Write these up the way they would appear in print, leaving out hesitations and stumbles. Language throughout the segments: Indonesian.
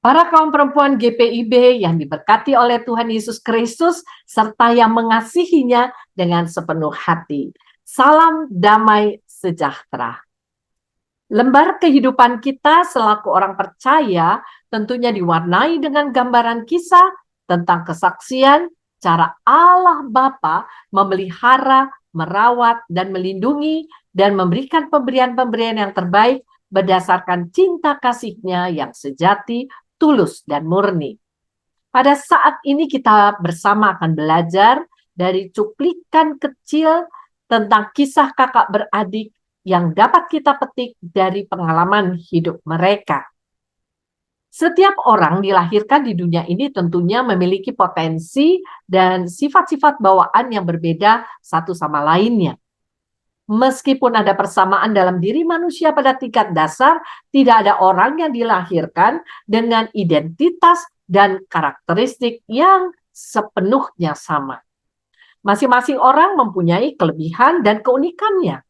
Para kaum perempuan GPIB yang diberkati oleh Tuhan Yesus Kristus serta yang mengasihinya dengan sepenuh hati. Salam damai sejahtera. Lembar kehidupan kita selaku orang percaya tentunya diwarnai dengan gambaran kisah tentang kesaksian cara Allah Bapa memelihara, merawat, dan melindungi dan memberikan pemberian-pemberian yang terbaik berdasarkan cinta kasih-Nya yang sejati, tulus, dan murni. Pada saat ini kita bersama akan belajar dari cuplikan kecil tentang kisah kakak beradik yang dapat kita petik dari pengalaman hidup mereka. Setiap orang dilahirkan di dunia ini tentunya memiliki potensi dan sifat-sifat bawaan yang berbeda satu sama lainnya. Meskipun ada persamaan dalam diri manusia pada tingkat dasar, tidak ada orang yang dilahirkan dengan identitas dan karakteristik yang sepenuhnya sama. Masing-masing orang mempunyai kelebihan dan keunikannya,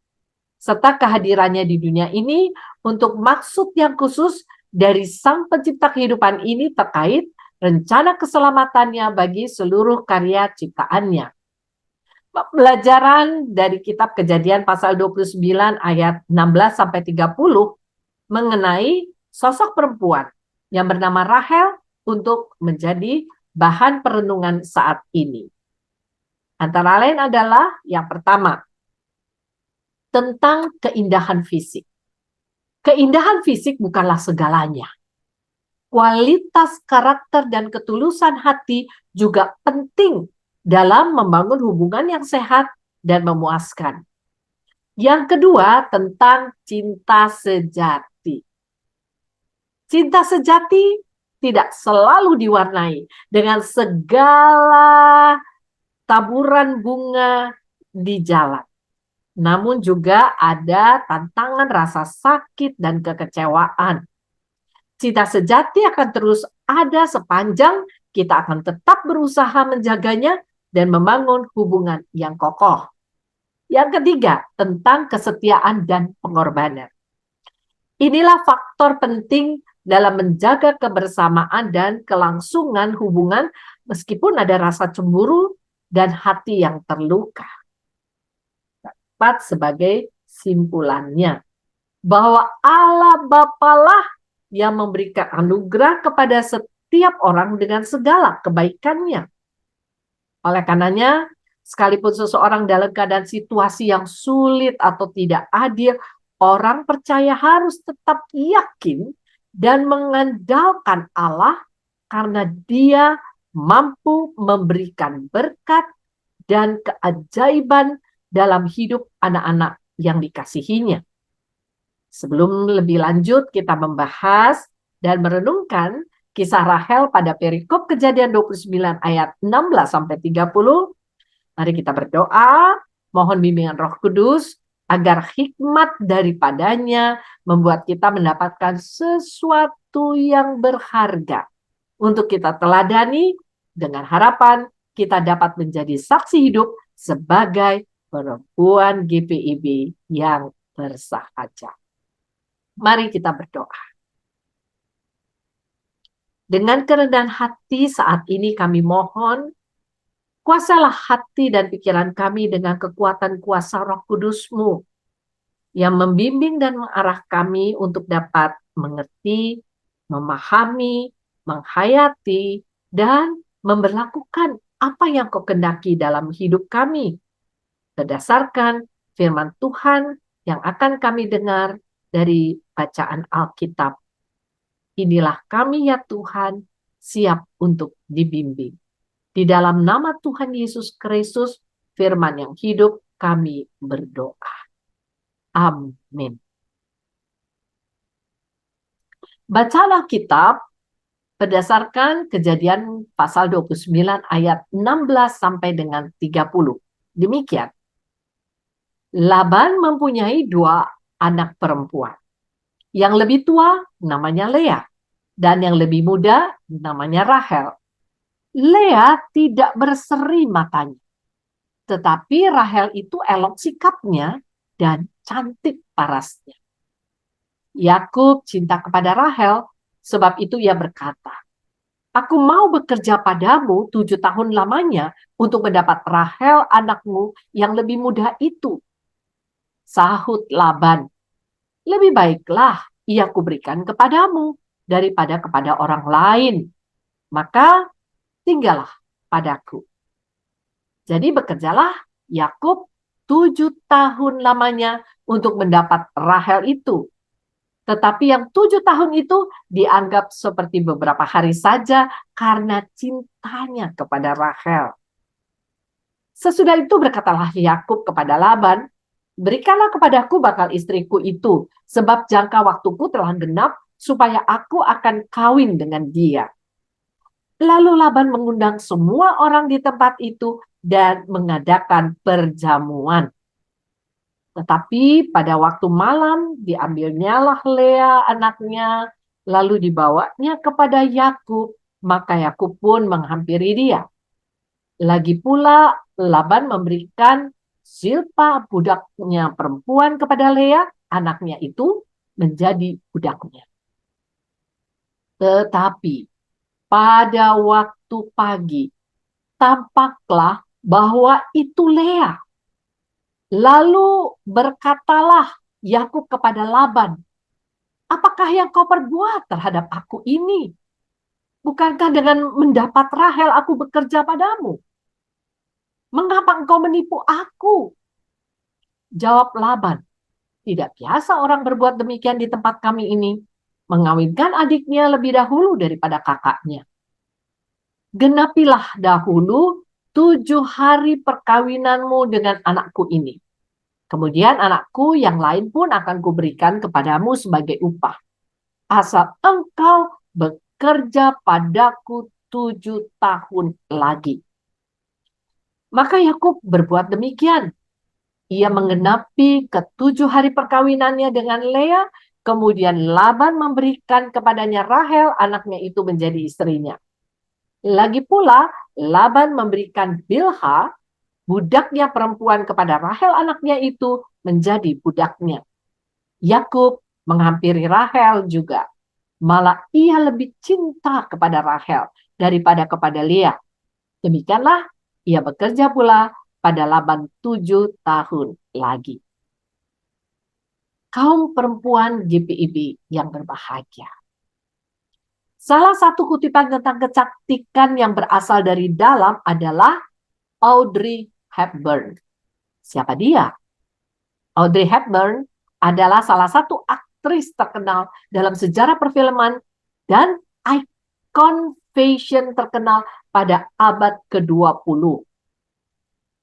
serta kehadirannya di dunia ini untuk maksud yang khusus dari Sang Pencipta kehidupan ini terkait rencana keselamatannya bagi seluruh karya ciptaannya. Pelajaran dari kitab Kejadian pasal 29 ayat 16-30 mengenai sosok perempuan yang bernama Rahel untuk menjadi bahan perenungan saat ini. Antara lain adalah yang pertama, tentang keindahan fisik. Keindahan fisik bukanlah segalanya. Kualitas karakter dan ketulusan hati juga penting dalam membangun hubungan yang sehat dan memuaskan. Yang kedua, tentang cinta sejati. Cinta sejati tidak selalu diwarnai dengan segala taburan bunga di jalan. Namun juga ada tantangan rasa sakit dan kekecewaan. Cinta sejati akan terus ada sepanjang kita akan tetap berusaha menjaganya dan membangun hubungan yang kokoh. Yang ketiga, tentang kesetiaan dan pengorbanan. Inilah faktor penting dalam menjaga kebersamaan dan kelangsungan hubungan meskipun ada rasa cemburu dan hati yang terluka. Sebagai simpulannya bahwa Allah Bapalah yang memberikan anugerah kepada setiap orang dengan segala kebaikannya. Oleh karenanya, sekalipun seseorang dalam keadaan situasi yang sulit atau tidak adil, orang percaya harus tetap yakin dan mengandalkan Allah karena Dia mampu memberikan berkat dan keajaiban dalam hidup anak-anak yang dikasihinya. Sebelum lebih lanjut, kita membahas dan merenungkan kisah Rahel pada perikop Kejadian 29 ayat 16-30. Mari kita berdoa, mohon bimbingan Roh Kudus, agar hikmat daripadanya membuat kita mendapatkan sesuatu yang berharga untuk kita teladani dengan harapan kita dapat menjadi saksi hidup sebagai perempuan GPIB yang bersahaja. Mari kita berdoa. Dengan kerendahan hati saat ini kami mohon, kuasalah hati dan pikiran kami dengan kekuatan kuasa Roh Kudus-Mu yang membimbing dan mengarah kami untuk dapat mengerti, memahami, menghayati, dan memberlakukan apa yang Kau kehendaki dalam hidup kami berdasarkan firman Tuhan yang akan kami dengar dari bacaan Alkitab. Inilah kami ya Tuhan, siap untuk dibimbing. Di dalam nama Tuhan Yesus Kristus, firman yang hidup, kami berdoa. Amin. Bacalah kitab berdasarkan Kejadian pasal 29 ayat 16 sampai dengan 30. Demikian. Laban mempunyai 2 anak perempuan. Yang lebih tua namanya Lea dan yang lebih muda namanya Rahel. Lea tidak berseri matanya, tetapi Rahel itu elok sikapnya dan cantik parasnya. Yakub cinta kepada Rahel Sebab itu ia berkata, "Aku mau bekerja padamu 7 tahun lamanya untuk mendapat Rahel anakmu yang lebih muda itu." Sahut Laban, "Lebih baiklah ia kuberikan kepadamu daripada kepada orang lain. Maka tinggallah padaku." Jadi bekerjalah Yakub 7 tahun lamanya untuk mendapat Rahel itu. Tetapi yang 7 tahun itu dianggap seperti beberapa hari saja karena cintanya kepada Rahel. Sesudah itu berkatalah Yakub kepada Laban, "Berikanlah kepadaku bakal istriku itu, sebab jangka waktuku telah genap supaya aku akan kawin dengan dia." Lalu Laban mengundang semua orang di tempat itu dan mengadakan perjamuan. Tetapi pada waktu malam diambilnyalah Lea anaknya, lalu dibawanya kepada Yakub, maka Yakub pun menghampiri dia. Lagi pula Laban memberikan Zilpa budaknya perempuan kepada Lea, anaknya itu menjadi budaknya. Tetapi pada waktu pagi tampaklah bahwa itu Lea. Lalu berkatalah Yakub kepada Laban, "Apakah yang kau perbuat terhadap aku ini? Bukankah dengan mendapat Rahel aku bekerja padamu? Mengapa engkau menipu aku?" Jawab Laban, "Tidak biasa orang berbuat demikian di tempat kami ini, mengawinkan adiknya lebih dahulu daripada kakaknya. Genapilah dahulu 7 hari perkawinanmu dengan anakku ini. Kemudian anakku yang lain pun akan kuberikan kepadamu sebagai upah. Asal engkau bekerja padaku 7 tahun lagi." Maka Yakub berbuat demikian. Ia menggenapi ke-7 hari perkawinannya dengan Lea, kemudian Laban memberikan kepadanya Rahel, anaknya itu menjadi istrinya. Lagi pula, Laban memberikan Bilha, budaknya perempuan, kepada Rahel anaknya itu menjadi budaknya. Yakub menghampiri Rahel juga. Malah ia lebih cinta kepada Rahel daripada kepada Lea. Demikianlah ia bekerja pula pada Laban 7 tahun lagi. Kaum perempuan GPIB yang berbahagia. Salah satu kutipan tentang kecantikan yang berasal dari dalam adalah Audrey Hepburn. Siapa dia? Audrey Hepburn adalah salah satu aktris terkenal dalam sejarah perfilman dan ikon fashion terkenal pada abad ke-20.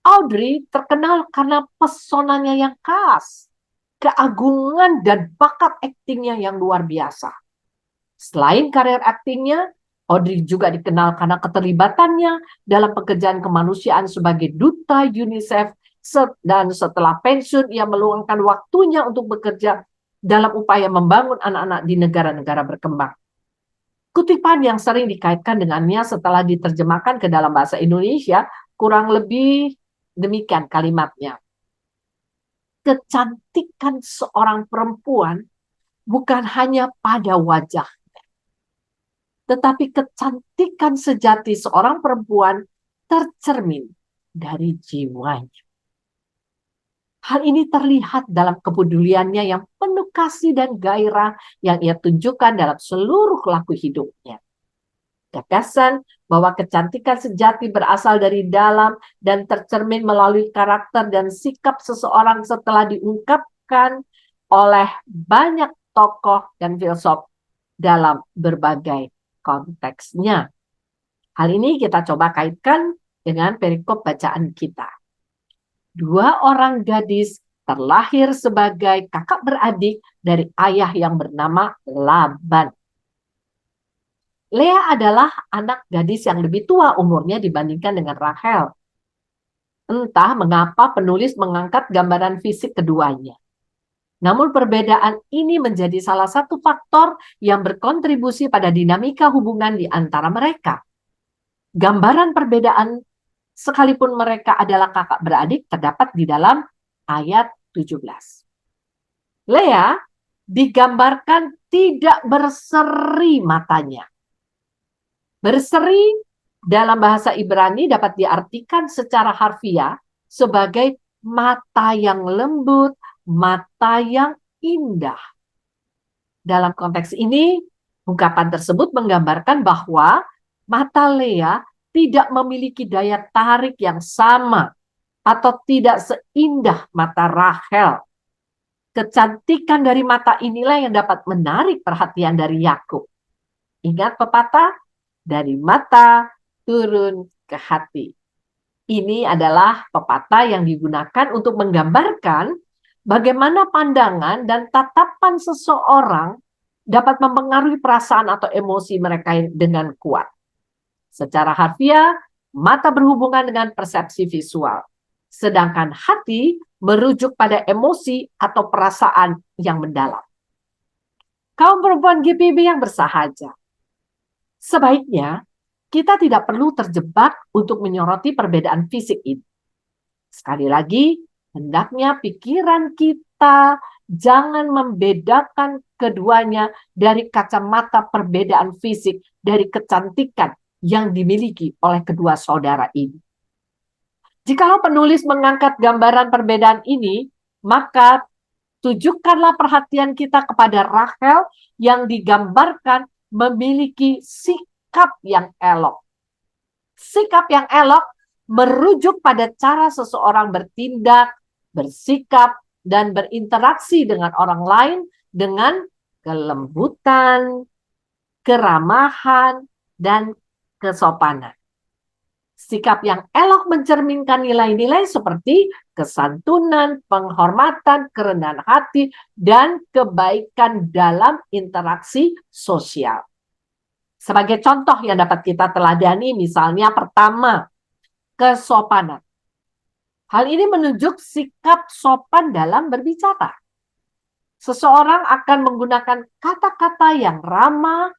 Audrey terkenal karena pesonanya yang khas, keagungan dan bakat aktingnya yang luar biasa. Selain karir aktingnya, Audrey juga dikenal karena keterlibatannya dalam pekerjaan kemanusiaan sebagai duta UNICEF, dan setelah pensiun ia meluangkan waktunya untuk bekerja dalam upaya membangun anak-anak di negara-negara berkembang. Kutipan yang sering dikaitkan dengannya setelah diterjemahkan ke dalam bahasa Indonesia kurang lebih demikian kalimatnya. Kecantikan seorang perempuan bukan hanya pada wajah, tetapi kecantikan sejati seorang perempuan tercermin dari jiwanya. Hal ini terlihat dalam kepeduliannya yang penuh kasih dan gairah yang ia tunjukkan dalam seluruh laku hidupnya. Gagasan bahwa kecantikan sejati berasal dari dalam dan tercermin melalui karakter dan sikap seseorang setelah diungkapkan oleh banyak tokoh dan filsuf dalam berbagai konteksnya. Hal ini kita coba kaitkan dengan perikop bacaan kita. 2 orang gadis terlahir sebagai kakak beradik dari ayah yang bernama Laban. Lea adalah anak gadis yang lebih tua umurnya dibandingkan dengan Rahel. Entah mengapa penulis mengangkat gambaran fisik keduanya. Namun perbedaan ini menjadi salah satu faktor yang berkontribusi pada dinamika hubungan di antara mereka. Gambaran perbedaan sekalipun mereka adalah kakak beradik terdapat di dalam ayat 17. Lea digambarkan tidak berseri matanya. Berseri dalam bahasa Ibrani dapat diartikan secara harfiah sebagai mata yang lembut, mata yang indah. Dalam konteks ini, ungkapan tersebut menggambarkan bahwa mata Lea tidak memiliki daya tarik yang sama atau tidak seindah mata Rahel. Kecantikan dari mata inilah yang dapat menarik perhatian dari Yakub. Ingat pepatah, dari mata turun ke hati. Ini adalah pepatah yang digunakan untuk menggambarkan bagaimana pandangan dan tatapan seseorang dapat mempengaruhi perasaan atau emosi mereka dengan kuat. Secara harfiah, mata berhubungan dengan persepsi visual, sedangkan hati merujuk pada emosi atau perasaan yang mendalam. Kaum perempuan GPIB yang bersahaja, sebaiknya kita tidak perlu terjebak untuk menyoroti perbedaan fisik ini. Sekali lagi, hendaknya pikiran kita jangan membedakan keduanya dari kacamata perbedaan fisik, dari kecantikan yang dimiliki oleh kedua saudara ini. Jikalau penulis mengangkat gambaran perbedaan ini, maka tujukanlah perhatian kita kepada Rahel yang digambarkan memiliki sikap yang elok. Sikap yang elok merujuk pada cara seseorang bertindak, bersikap, dan berinteraksi dengan orang lain dengan kelembutan, keramahan, dan kesopanan. Sikap yang elok mencerminkan nilai-nilai seperti kesantunan, penghormatan, kerendahan hati, dan kebaikan dalam interaksi sosial. Sebagai contoh yang dapat kita teladani, misalnya pertama, kesopanan. Hal ini menunjuk sikap sopan dalam berbicara. Seseorang akan menggunakan kata-kata yang ramah,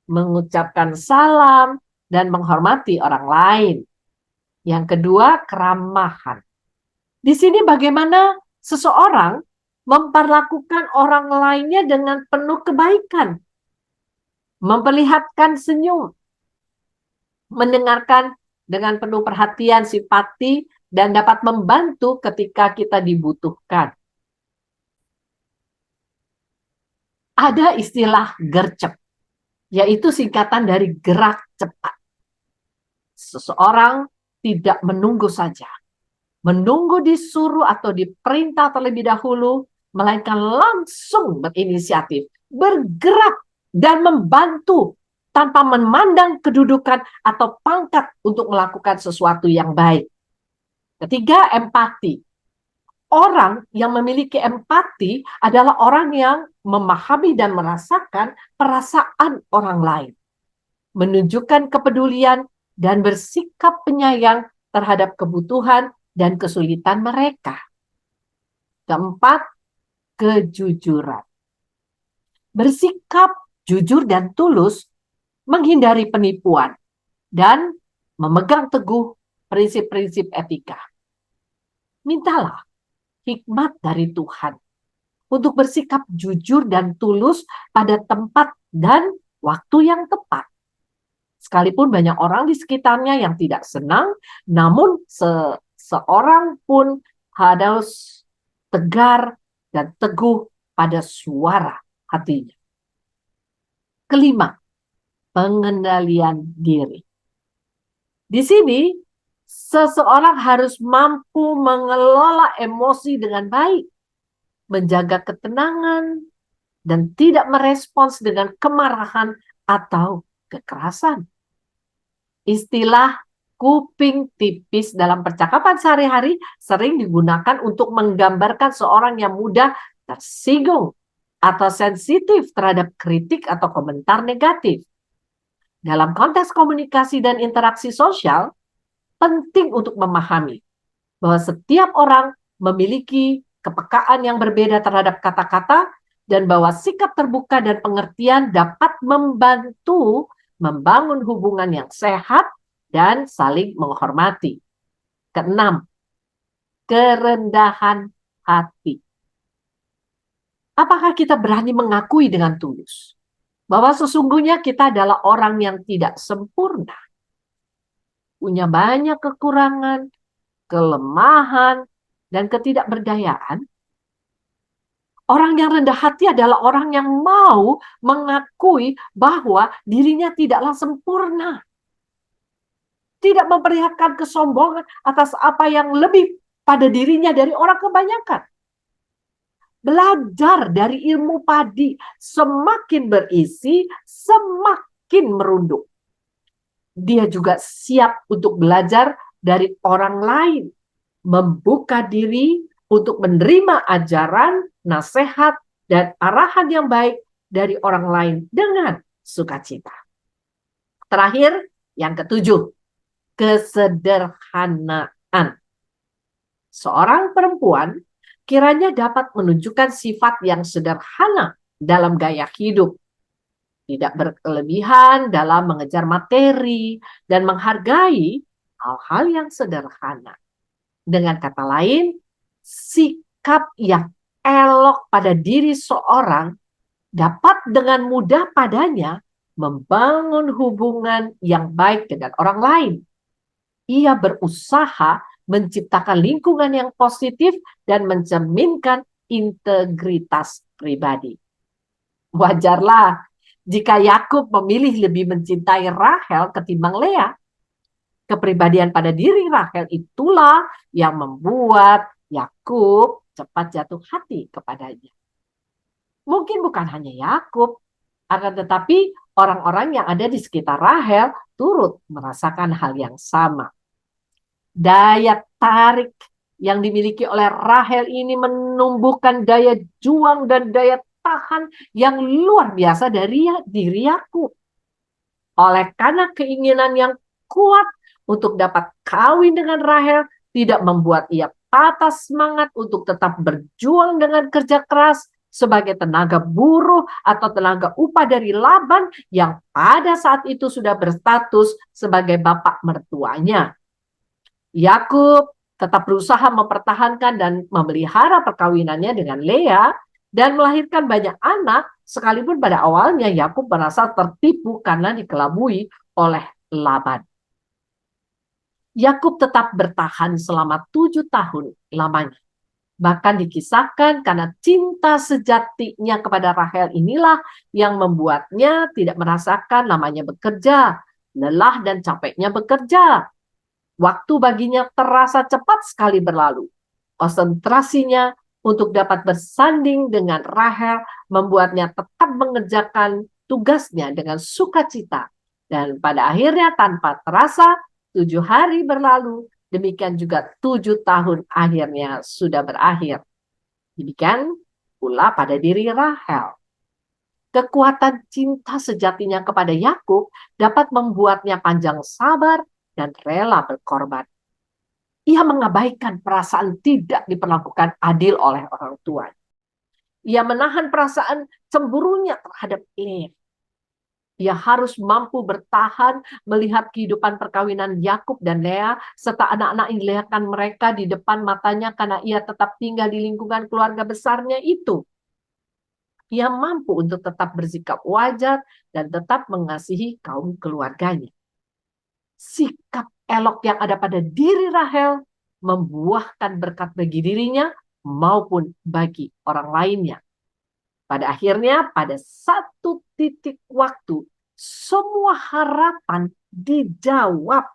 mengucapkan salam, dan menghormati orang lain. Yang kedua, keramahan. Di sini bagaimana seseorang memperlakukan orang lainnya dengan penuh kebaikan, memperlihatkan senyum, mendengarkan dengan penuh perhatian, simpati, dan dapat membantu ketika kita dibutuhkan. Ada istilah gercep, yaitu singkatan dari gerak cepat. Seseorang tidak menunggu saja, menunggu disuruh atau diperintah terlebih dahulu, melainkan langsung berinisiatif, bergerak dan membantu tanpa memandang kedudukan atau pangkat untuk melakukan sesuatu yang baik. Ketiga, empati. Orang yang memiliki empati adalah orang yang memahami dan merasakan perasaan orang lain, menunjukkan kepedulian dan bersikap penyayang terhadap kebutuhan dan kesulitan mereka. Keempat, kejujuran. Bersikap jujur dan tulus, menghindari penipuan, dan memegang teguh prinsip-prinsip etika. Mintalah hikmat dari Tuhan untuk bersikap jujur dan tulus pada tempat dan waktu yang tepat. Sekalipun banyak orang di sekitarnya yang tidak senang, namun seorang pun harus tegar dan teguh pada suara hatinya. Kelima, pengendalian diri. Di sini, seseorang harus mampu mengelola emosi dengan baik, menjaga ketenangan, dan tidak merespons dengan kemarahan atau kekerasan. Istilah kuping tipis dalam percakapan sehari-hari sering digunakan untuk menggambarkan seorang yang mudah tersinggung atau sensitif terhadap kritik atau komentar negatif. Dalam konteks komunikasi dan interaksi sosial, penting untuk memahami bahwa setiap orang memiliki kepekaan yang berbeda terhadap kata-kata dan bahwa sikap terbuka dan pengertian dapat membantu membangun hubungan yang sehat dan saling menghormati. Keenam, kerendahan hati. Apakah kita berani mengakui dengan tulus bahwa sesungguhnya kita adalah orang yang tidak sempurna, punya banyak kekurangan, kelemahan, dan ketidakberdayaan? Orang yang rendah hati adalah orang yang mau mengakui bahwa dirinya tidaklah sempurna. Tidak memperlihatkan kesombongan atas apa yang lebih pada dirinya dari orang kebanyakan. Belajar dari ilmu padi, semakin berisi, semakin merunduk. Dia juga siap untuk belajar dari orang lain, membuka diri untuk menerima ajaran, nasihat, dan arahan yang baik dari orang lain dengan sukacita. Terakhir, yang ketujuh, kesederhanaan. Seorang perempuan kiranya dapat menunjukkan sifat yang sederhana dalam gaya hidup, tidak berkelebihan dalam mengejar materi, dan menghargai hal-hal yang sederhana. Dengan kata lain, sikap yang elok pada diri seorang dapat dengan mudah padanya membangun hubungan yang baik dengan orang lain. Ia berusaha menciptakan lingkungan yang positif dan mencerminkan integritas pribadi. Wajarlah jika Yakub memilih lebih mencintai Rahel ketimbang Lea. Kepribadian pada diri Rahel itulah yang membuat Yakub cepat jatuh hati kepadanya. Mungkin bukan hanya Yakub, akan tetapi orang-orang yang ada di sekitar Rahel turut merasakan hal yang sama. Daya tarik yang dimiliki oleh Rahel ini menumbuhkan daya juang dan daya tahan yang luar biasa dari diri Yakub. Oleh karena keinginan yang kuat untuk dapat kawin dengan Rahel tidak membuat ia patah semangat untuk tetap berjuang dengan kerja keras sebagai tenaga buruh atau tenaga upah dari Laban yang pada saat itu sudah berstatus sebagai bapak mertuanya. Yakub tetap berusaha mempertahankan dan memelihara perkawinannya dengan Lea dan melahirkan banyak anak, sekalipun pada awalnya Yakub merasa tertipu karena dikelabui oleh Laban. Yakub tetap bertahan selama 7 tahun lamanya. Bahkan dikisahkan karena cinta sejatinya kepada Rahel inilah yang membuatnya tidak merasakan namanya bekerja, lelah dan capeknya bekerja. Waktu baginya terasa cepat sekali berlalu. Konsentrasinya untuk dapat bersanding dengan Rahel membuatnya tetap mengerjakan tugasnya dengan sukacita. Dan pada akhirnya tanpa terasa 7 hari berlalu, demikian juga 7 tahun akhirnya sudah berakhir. Demikian pula pada diri Rahel. Kekuatan cinta sejatinya kepada Yakub dapat membuatnya panjang sabar dan rela berkorban. Ia mengabaikan perasaan tidak diperlakukan adil oleh orang tua. Ia menahan perasaan cemburunya terhadap Lea. Ia harus mampu bertahan melihat kehidupan perkawinan Yakub dan Lea serta anak-anak yang dilahirkan mereka di depan matanya karena ia tetap tinggal di lingkungan keluarga besarnya itu. Ia mampu untuk tetap bersikap wajar dan tetap mengasihi kaum keluarganya. Sikap elok yang ada pada diri Rahel membuahkan berkat bagi dirinya maupun bagi orang lainnya. Pada akhirnya, pada satu titik waktu, semua harapan dijawab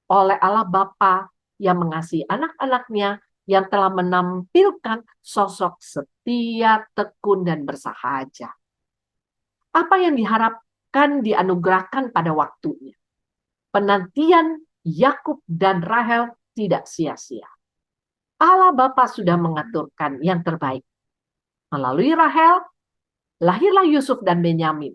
oleh Allah Bapa yang mengasihi anak-anaknya yang telah menampilkan sosok setia, tekun, dan bersahaja. Apa yang diharapkan dianugerahkan pada waktunya. Penantian Yakub dan Rahel tidak sia-sia. Allah Bapa sudah mengaturkan yang terbaik. Melalui Rahel, lahirlah Yusuf dan Benyamin.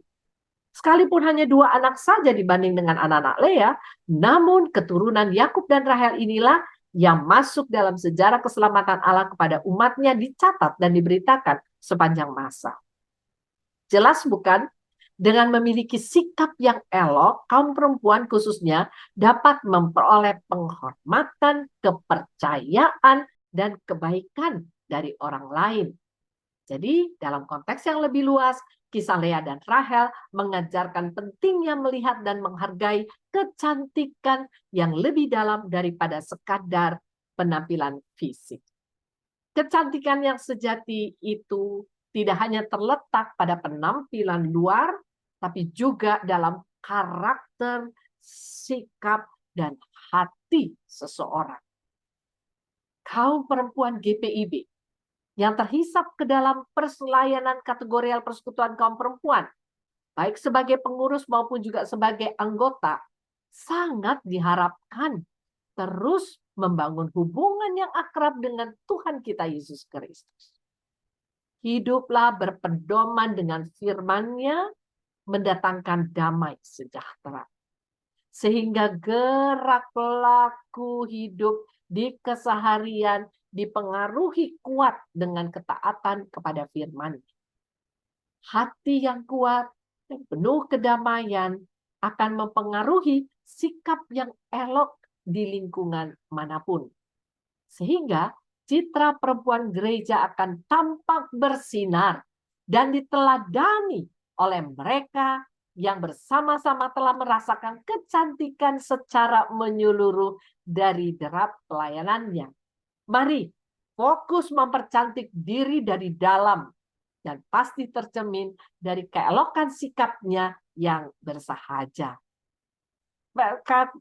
Sekalipun hanya 2 anak saja dibanding dengan anak-anak Lea, namun keturunan Yakub dan Rahel inilah yang masuk dalam sejarah keselamatan Allah kepada umatnya dicatat dan diberitakan sepanjang masa. Jelas bukan? Dengan memiliki sikap yang elok, kaum perempuan khususnya dapat memperoleh penghormatan, kepercayaan, dan kebaikan dari orang lain. Jadi, dalam konteks yang lebih luas, kisah Lea dan Rahel mengajarkan pentingnya melihat dan menghargai kecantikan yang lebih dalam daripada sekadar penampilan fisik. Kecantikan yang sejati itu tidak hanya terletak pada penampilan luar, tapi juga dalam karakter, sikap, dan hati seseorang. Kaum perempuan GPIB yang terhisap ke dalam perselayanan kategorial persekutuan kaum perempuan, baik sebagai pengurus maupun juga sebagai anggota, sangat diharapkan terus membangun hubungan yang akrab dengan Tuhan kita Yesus Kristus. Hiduplah berpedoman dengan firman-Nya, mendatangkan damai sejahtera. Sehingga gerak laku hidup di keseharian dipengaruhi kuat dengan ketaatan kepada firman. Hati yang kuat dan penuh kedamaian akan mempengaruhi sikap yang elok di lingkungan manapun. Sehingga citra perempuan gereja akan tampak bersinar dan diteladani oleh mereka yang bersama-sama telah merasakan kecantikan secara menyeluruh dari derap pelayanannya. Mari fokus mempercantik diri dari dalam dan pasti tercermin dari keelokan sikapnya yang bersahaja. Berkat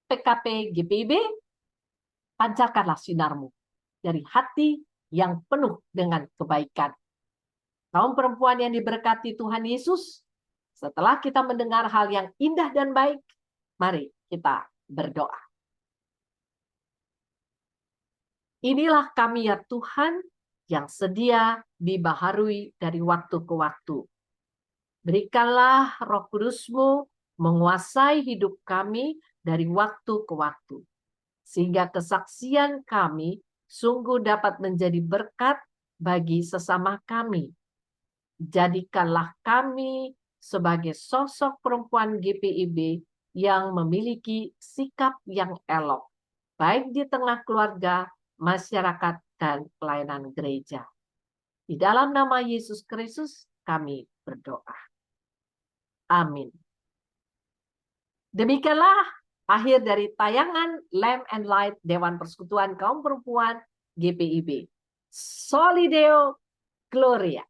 PKP GPIB, pancarkanlah sinarmu dari hati yang penuh dengan kebaikan. Kaum perempuan yang diberkati Tuhan Yesus, setelah kita mendengar hal yang indah dan baik, mari kita berdoa. Inilah kami ya Tuhan, yang sedia dibaharui dari waktu ke waktu. Berikanlah Roh Kudus-Mu menguasai hidup kami dari waktu ke waktu, sehingga kesaksian kami sungguh dapat menjadi berkat bagi sesama kami. Jadikanlah kami sebagai sosok perempuan GPIB yang memiliki sikap yang elok, baik di tengah keluarga, masyarakat, dan pelayanan gereja. Di dalam nama Yesus Kristus kami berdoa. Amin. Demikianlah akhir dari tayangan Lamb and Light Dewan Persekutuan Kaum Perempuan GPIB. Soli Deo Gloria.